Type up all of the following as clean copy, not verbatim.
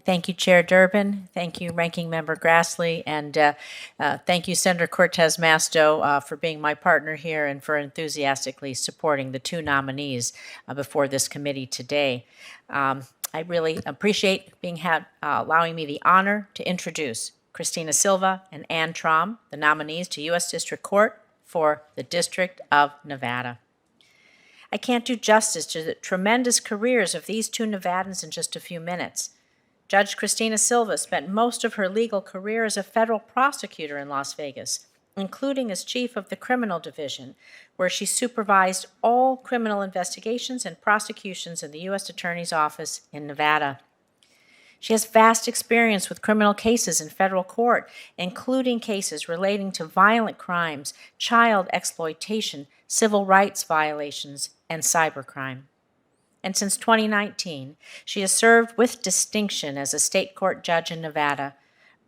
Thank you, Chair Durbin. Thank you, Ranking Member Grassley. And thank you, Senator Cortez Masto, for being my partner here and for enthusiastically supporting the two nominees before this committee today. I really appreciate allowing me the honor to introduce Cristina Silva and Ann Traum, the nominees to U.S. District Court for the District of Nevada. I can't do justice to the tremendous careers of these two Nevadans in just a few minutes. Judge Cristina Silva spent most of her legal career as a federal prosecutor in Las Vegas, including as chief of the criminal division, where she supervised all criminal investigations and prosecutions in the U.S. Attorney's Office in Nevada. She has vast experience with criminal cases in federal court, including cases relating to violent crimes, child exploitation, civil rights violations, and cybercrime. And since 2019, she has served with distinction as a state court judge in Nevada,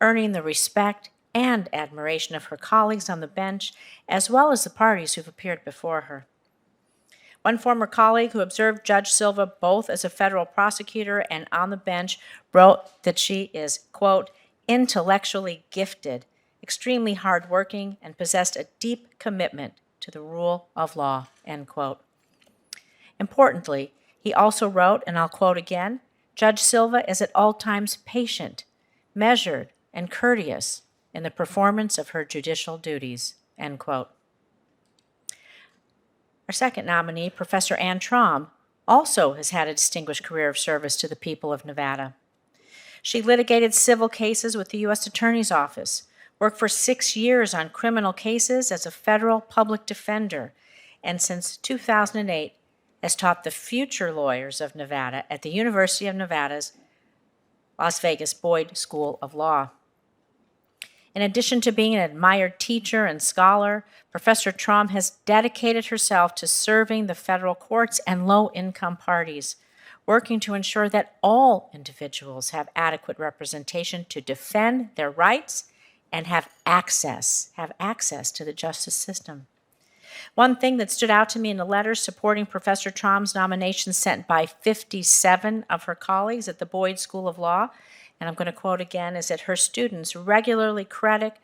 earning the respect and admiration of her colleagues on the bench, as well as the parties who've appeared before her. One former colleague who observed Judge Silva both as a federal prosecutor and on the bench wrote that she is, quote, intellectually gifted, extremely hardworking, and possessed a deep commitment to the rule of law, end quote. Importantly, he also wrote, and I'll quote again, Judge Silva is at all times patient, measured, and courteous in the performance of her judicial duties, end quote. Our second nominee, Professor Ann Traum, also has had a distinguished career of service to the people of Nevada. She litigated civil cases with the U.S. Attorney's Office, worked for 6 years on criminal cases as a federal public defender, and since 2008, has taught the future lawyers of Nevada at the University of Nevada's Las Vegas Boyd School of Law. In addition to being an admired teacher and scholar, Professor Traum has dedicated herself to serving the federal courts and low-income parties, working to ensure that all individuals have adequate representation to defend their rights and have access to the justice system. One thing that stood out to me in the letters supporting Professor Traum's nomination sent by 57 of her colleagues at the Boyd School of Law, and I'm going to quote again, is that her students regularly credit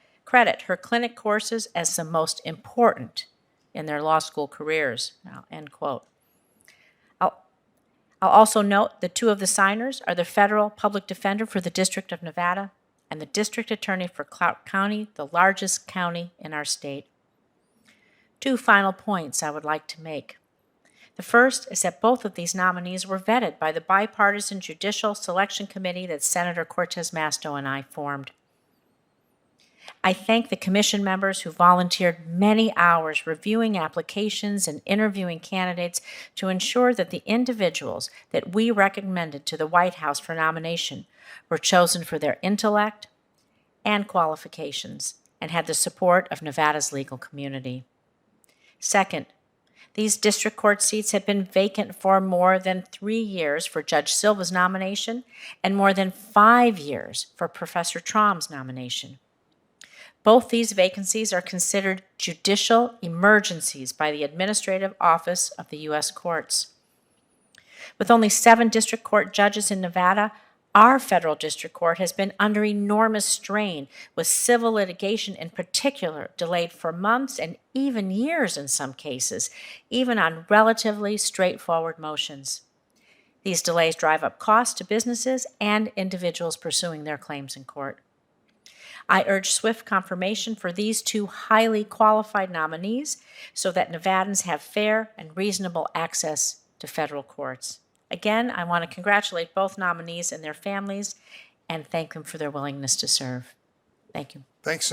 her clinic courses as the most important in their law school careers, now, end quote. I'll also note that 2 of the signers are the federal public defender for the District of Nevada and the district attorney for Clark County, the largest county in our state. 2 final points I would like to make. The first is that both of these nominees were vetted by the bipartisan Judicial Selection Committee that Senator Cortez Masto and I formed. I thank the commission members who volunteered many hours reviewing applications and interviewing candidates to ensure that the individuals that we recommended to the White House for nomination were chosen for their intellect and qualifications and had the support of Nevada's legal community. Second, these district court seats have been vacant for more than 3 years for Judge Silva's nomination and more than 5 years for Professor Traum's nomination. Both these vacancies are considered judicial emergencies by the Administrative Office of the U.S. Courts. With only 7 district court judges in Nevada, our federal district court has been under enormous strain, with civil litigation in particular delayed for months and even years in some cases, even on relatively straightforward motions. These delays drive up costs to businesses and individuals pursuing their claims in court. I urge swift confirmation for these 2 highly qualified nominees so that Nevadans have fair and reasonable access to federal courts. Again, I want to congratulate both nominees and their families and thank them for their willingness to serve. Thank you. Thanks.